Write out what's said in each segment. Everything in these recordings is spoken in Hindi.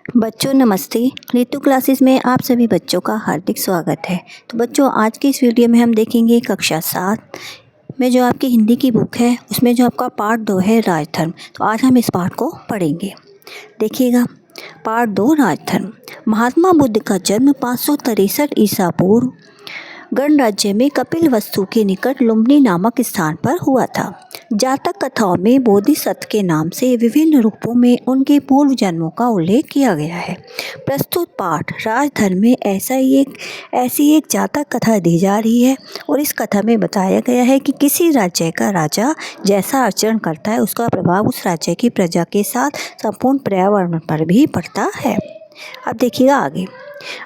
बच्चों नमस्ते। ऋतु क्लासेस में आप सभी बच्चों का हार्दिक स्वागत है। तो बच्चों आज की इस वीडियो में हम देखेंगे कक्षा 7 में जो आपकी हिंदी की बुक है उसमें जो आपका पार्ट 2 है राजधर्म। तो आज हम इस पार्ट को पढ़ेंगे। देखिएगा पार्ट 2 राजधर्म। महात्मा बुद्ध का जन्म 563 ईसा पूर्व गणराज्य में कपिलवस्तु के निकट लुम्बिनी नामक स्थान पर हुआ था। जातक कथाओं में बोधिसत्व के नाम से विभिन्न रूपों में उनके पूर्व जन्मों का उल्लेख किया गया है। प्रस्तुत पाठ राजधर्म में ऐसी एक जातक कथा दी जा रही है और इस कथा में बताया गया है कि किसी राज्य का राजा जैसा आचरण करता है उसका प्रभाव उस राज्य की प्रजा के साथ संपूर्ण पर्यावरण पर भी पड़ता है। अब देखिएगा आगे।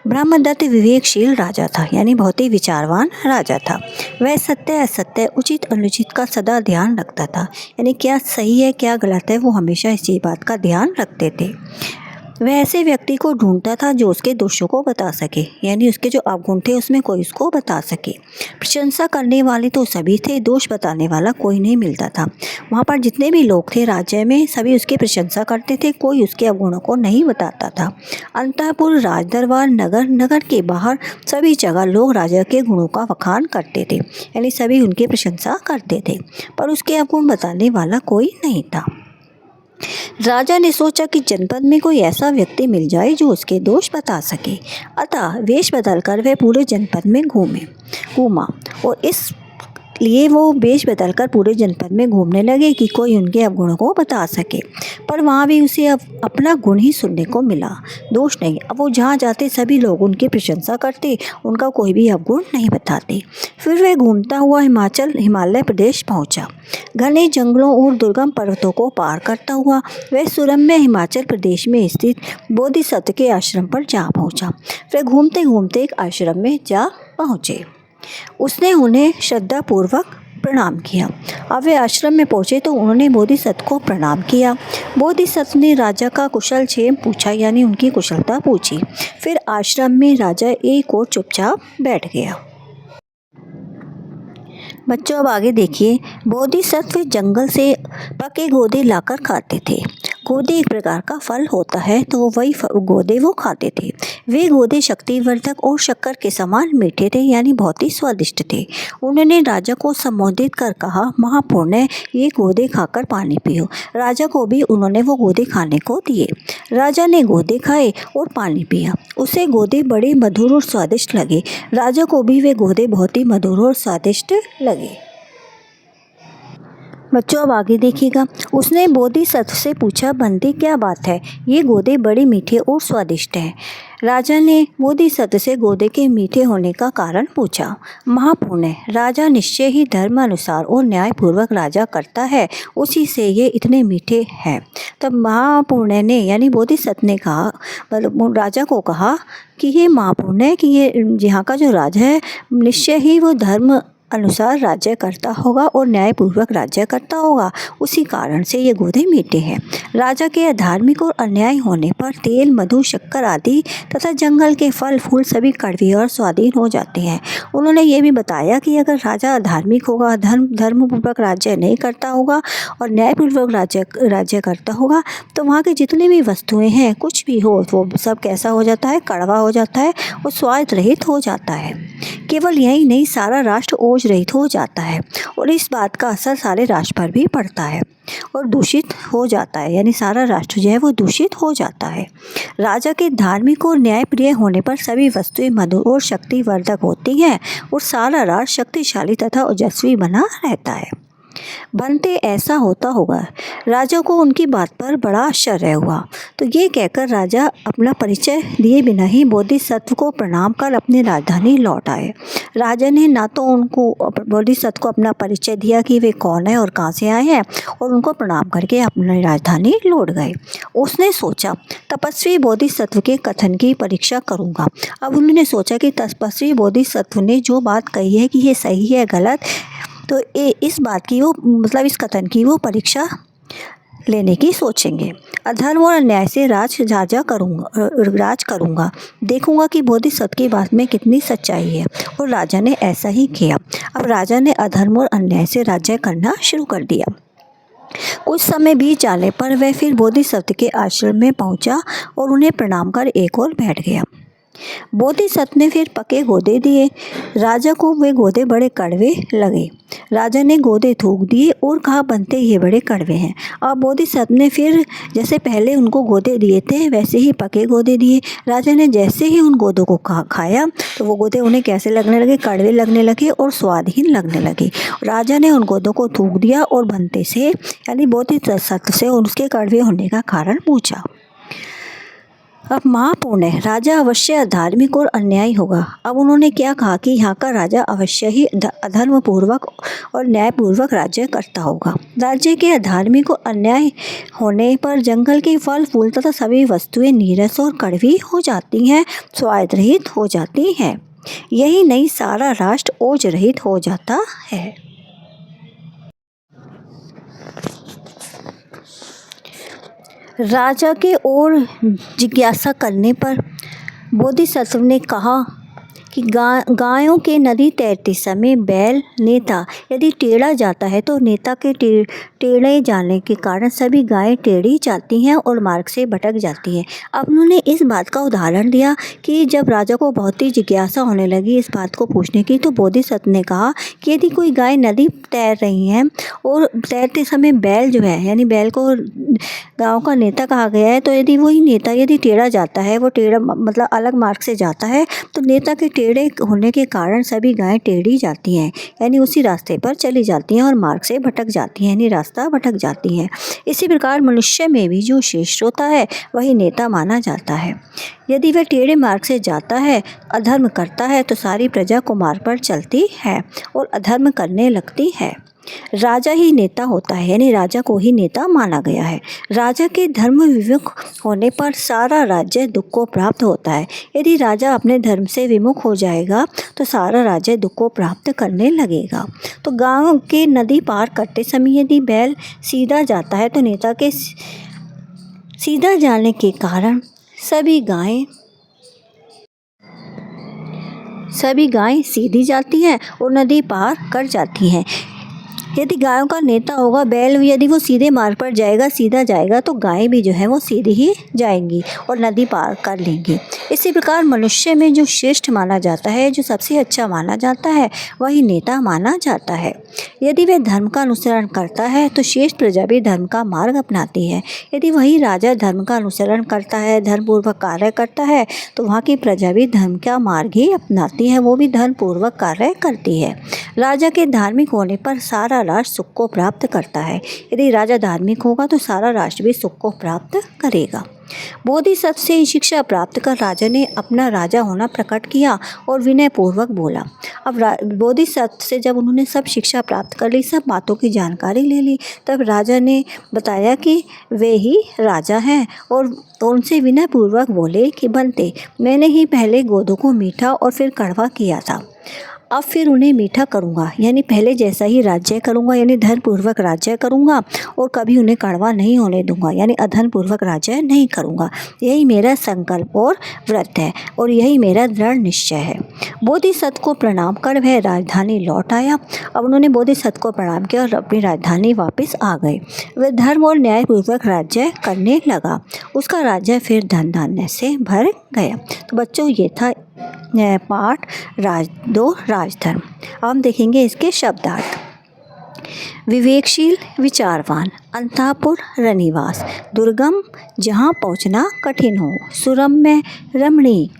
ब्रह्मदत्त विवेकशील राजा था, यानी बहुत ही विचारवान राजा था। वह सत्य असत्य उचित अनुचित का सदा ध्यान रखता था, यानी क्या सही है क्या गलत है वो हमेशा इसी बात का ध्यान रखते थे। वह ऐसे व्यक्ति को ढूंढता था जो उसके दोषों को बता सके, यानी उसके जो अवगुण थे उसमें कोई उसको बता सके। प्रशंसा करने वाले तो सभी थे, दोष बताने वाला कोई नहीं मिलता था। वहाँ पर जितने भी लोग थे राज्य में सभी उसकी प्रशंसा करते थे, कोई उसके अवगुणों को नहीं बताता था। अंतःपुर, राजदरबार, नगर, नगर के बाहर सभी जगह लोग राजा के गुणों का वखान करते थे, यानी सभी उनकी प्रशंसा करते थे, पर उसके अवगुण बताने वाला कोई नहीं था। राजा ने सोचा कि जनपद में कोई ऐसा व्यक्ति मिल जाए जो उसके दोष बता सके। अतः वेश बदलकर वह पूरे जनपद में घूमा और इस लिए वो वेश बदलकर पूरे जनपद में घूमने लगे कि कोई उनके अवगुणों को बता सके, पर वहाँ भी उसे अब अपना गुण ही सुनने को मिला, दोष नहीं। अब वो जहाँ जाते सभी लोग उनकी प्रशंसा करते, उनका कोई भी अवगुण नहीं बताते। फिर वह घूमता हुआ हिमालय प्रदेश पहुँचा। घने जंगलों और दुर्गम पर्वतों को पार करता हुआ वह सुरम्य हिमाचल प्रदेश में स्थित बोधिसत्व के आश्रम पर जा पहुँचा। वह घूमते घूमते एक आश्रम में जा पहुँचे। उसने उन्हें श्रद्धापूर्वक प्रणाम किया। अब वे आश्रम में पहुँचे तो उन्होंने बोधिसत्व को प्रणाम किया। बोधिसत्व ने राजा का कुशल क्षेम पूछा, यानी उनकी कुशलता पूछी। फिर आश्रम में राजा एक और चुपचाप बैठ गया। बच्चों अब आगे देखिए। बोधिसत्व जंगल से पके गोदे लाकर खाते थे। गोदे एक प्रकार का फल होता है तो वही गोदे वो खाते थे। वे गोदे शक्तिवर्धक और शक्कर के समान मीठे थे, यानी बहुत ही स्वादिष्ट थे। उन्होंने राजा को संबोधित कर कहा, महापुण्य ये गोदे खाकर पानी पियो। राजा को भी उन्होंने वो गोदे खाने को दिए। राजा ने गोदे खाए और पानी पिया। उसे गोदे बड़े मधुर और स्वादिष्ट लगे। राजा को भी वे गोदे बहुत ही मधुर और स्वादिष्ट लगे। बच्चों अब आगे देखिएगा। उसने बोधिसत्व से पूछा, बंदी क्या बात है, ये गोदे बड़े मीठे और स्वादिष्ट हैं। राजा ने बोधिसत्व से गोदे के मीठे होने का कारण पूछा। महापुण्य राजा निश्चय ही धर्म अनुसार और न्यायपूर्वक राजा करता है, उसी से ये इतने मीठे हैं। तब महापुण्य ने यानी बोधिसत्व ने कहा, मतलब राजा को कहा कि ये महापुण्य कि ये यहाँ का जो राजा है निश्चय ही वो धर्म अनुसार राज्य करता होगा और न्यायपूर्वक राज्य करता होगा, उसी कारण से ये गोदे मीठे हैं। राजा के अधार्मिक और अन्याय होने पर तेल, मधु, शक्कर आदि तथा जंगल के फल फूल सभी कड़वे और स्वादहीन हो जाते हैं। उन्होंने ये भी बताया कि अगर राजा अधार्मिक होगा, धर्मपूर्वक राज्य नहीं करता होगा और न्यायपूर्वक राज्य करता होगा तो वहाँ की जितनी भी वस्तुएँ हैं, कुछ भी हो, वो सब कैसा हो जाता है, कड़वा हो जाता है और स्वाद रहित हो जाता है। केवल यही नहीं, सारा राष्ट्र ओज रहित हो जाता है और इस बात का असर सारे राष्ट्र पर भी पड़ता है और दूषित हो जाता है, यानी सारा राष्ट्र जो है वो दूषित हो जाता है। राजा के धार्मिक और न्यायप्रिय होने पर सभी वस्तुएं मधुर और शक्तिवर्धक होती हैं और सारा राष्ट्र शक्तिशाली तथा ओजस्वी बना रहता है। बनते ऐसा होता होगा। राजा को उनकी बात पर बड़ा आश्चर्य हुआ, तो ये कहकर राजा अपना परिचय दिए बिना ही बोधिसत्व को प्रणाम कर अपनी राजधानी लौट आए। राजा ने ना तो उनको बोधिसत्व को अपना परिचय दिया कि वे कौन है और कहाँ से आए हैं, और उनको प्रणाम करके अपनी राजधानी लौट गए। उसने सोचा तपस्वी बोधिसत्व के कथन की परीक्षा करूँगा। अब उन्होंने सोचा कि तपस्वी बोधिसत्व ने जो बात कही है कि ये सही है गलत, तो इस बात की वो मतलब इस कथन की वो परीक्षा लेने की सोचेंगे। अधर्म और अन्याय से राज करूँगा, देखूंगा कि बोधिसत्व की बात में कितनी सच्चाई है। और राजा ने ऐसा ही किया। अब राजा ने अधर्म और अन्याय से राज्य करना शुरू कर दिया। कुछ समय बीत जाने पर वह फिर बोधिसत्व के आश्रम में पहुंचा और उन्हें प्रणाम कर एक ओर बैठ गया। बोधिसत्व ने फिर पके गोदे दिए। राजा को वे गोदे बड़े कड़वे लगे। राजा ने गोदे थूक दिए और कहा, बनते ये बड़े कड़वे हैं। अब बोधिसत्व ने फिर जैसे पहले उनको गोदे दिए थे वैसे ही पके गोदे दिए। राजा ने जैसे ही उन गोदों को खाया तो वो गोदे उन्हें कैसे लगने लगे, कड़वे लगने लगे और स्वादहीन लगने लगे। राजा ने उन गोदों को थूक दिया और बनते से यानी बोधिसत्व से उसके कड़वे होने का कारण पूछा। अब महापूर्ण है, राजा अवश्य अधार्मिक और अन्यायी होगा। अब उन्होंने क्या कहा कि यहाँ का राजा अवश्य ही अधर्मपूर्वक और न्यायपूर्वक राज्य करता होगा। राज्य के अधार्मिक और अन्याय होने पर जंगल के फल फूल तथा सभी वस्तुएं नीरस और कड़वी हो जाती हैं, स्वाद रहित हो जाती हैं। यही नहीं, सारा राष्ट्र ओज रहित हो जाता है। राजा के ओर जिज्ञासा करने पर बोधिसत्व ने कहा कि गायों के नदी तैरते समय बैल नेता यदि टेढ़ा जाता है तो नेता के टेढ़े जाने के कारण सभी गायें टेढ़ी जाती हैं और मार्ग से भटक जाती हैं। अब उन्होंने इस बात का उदाहरण दिया कि जब राजा को बहुत ही जिज्ञासा होने लगी इस बात को पूछने की, तो बोधिसत्व ने कहा कि यदि कोई गाय नदी तैर रही है और तैरते समय बैल जो है, यानी बैल को गाँव का नेता कहा गया है, तो यदि वही नेता यदि टेढ़ा जाता है, वो टेढ़ा मतलब अलग मार्ग से जाता है, तो नेता के टेढ़े होने के कारण सभी गायें टेढ़ी जाती हैं, यानी उसी रास्ते पर चली जाती हैं और मार्ग से भटक जाती हैं, यानी रास्ता भटक जाती हैं। इसी प्रकार मनुष्य में भी जो श्रेष्ठ होता है वही नेता माना जाता है। यदि वह टेढ़े मार्ग से जाता है, अधर्म करता है, तो सारी प्रजा को मार्ग पर चलती है और अधर्म करने लगती है। राजा ही नेता होता है, यानी राजा को ही नेता माना गया है। राजा के धर्म विमुख होने पर सारा राज्य दुख को प्राप्त होता है। यदि राजा अपने धर्म से विमुख हो जाएगा तो सारा राज्य दुख को प्राप्त करने लगेगा। तो गांव के नदी पार करते समय यदि बैल सीधा जाता है तो नेता के सीधा जाने के कारण सभी गायें सीधी जाती हैं और नदी पार कर जाती हैं। यदि गायों का नेता होगा बैल, यदि वो सीधे मार्ग पर जाएगा, सीधा जाएगा, तो गायें भी जो है वो सीधी ही जाएंगी और नदी पार कर लेंगी। इसी प्रकार मनुष्य में जो श्रेष्ठ माना जाता है, जो सबसे अच्छा माना जाता है, वही नेता माना जाता है। यदि वह धर्म का अनुसरण करता है तो शेष प्रजा भी धर्म का मार्ग अपनाती है। यदि वही राजा धर्म का अनुसरण करता है, धर्मपूर्वक कार्य करता है, तो वहाँ की प्रजा भी धर्म का मार्ग ही अपनाती है, वो भी धर्मपूर्वक कार्य करती है। राजा के धार्मिक होने पर सारा राष्ट्र सुख को प्राप्त करता है। यदि राजा धार्मिक होगा तो सारा राष्ट्र भी सुख को प्राप्त करेगा। बोधिसत्व से शिक्षा प्राप्त कर राजा ने अपना राजा होना प्रकट किया और विनय पूर्वक बोला। अब बोधिसत्व से जब उन्होंने सब शिक्षा प्राप्त कर ली, सब बातों की जानकारी ले ली, तब राजा ने बताया कि वे ही राजा हैं और उनसे विनय पूर्वक बोले कि बनते, मैंने ही पहले गोदों को मीठा और फिर कड़वा किया था, अब फिर उन्हें मीठा करूँगा, यानी पहले जैसा ही राज्य करूँगा, यानी धर्मपूर्वक राज्य करूँगा और कभी उन्हें कड़वा नहीं होने दूंगा, यानी अधर्मपूर्वक राज्य नहीं करूँगा। यही मेरा संकल्प और व्रत है और यही मेरा दृढ़ निश्चय है। बोधिसत्व को प्रणाम कर वह राजधानी लौट आया। अब उन्होंने बोधिसत्व को प्रणाम किया और अपनी राजधानी वापस आ गए। वह धर्म और न्यायपूर्वक राज्य करने लगा। उसका राज्य फिर धन धान्य से भर गया। तो बच्चों, ये था पाठ 2 राजधर्म। अब हम देखेंगे इसके शब्दार्थ। विवेकशील विचारवान, अंतःपुर रनिवास, दुर्गम जहाँ पहुँचना कठिन हो, सुरम्य रमणीक,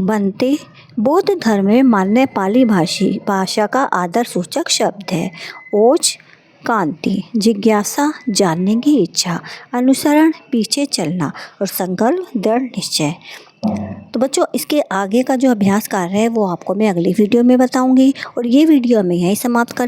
बनते बौद्ध धर्म में मान्य पाली भाषा का आदर सूचक शब्द है। ओज कांति, जिज्ञासा जानने की इच्छा, अनुसरण पीछे चलना और संकल्प दृढ़ निश्चय। तो बच्चों, इसके आगे का जो अभ्यास कार्य है वो आपको मैं अगली वीडियो में बताऊंगी और ये वीडियो मैं यहीं समाप्त कर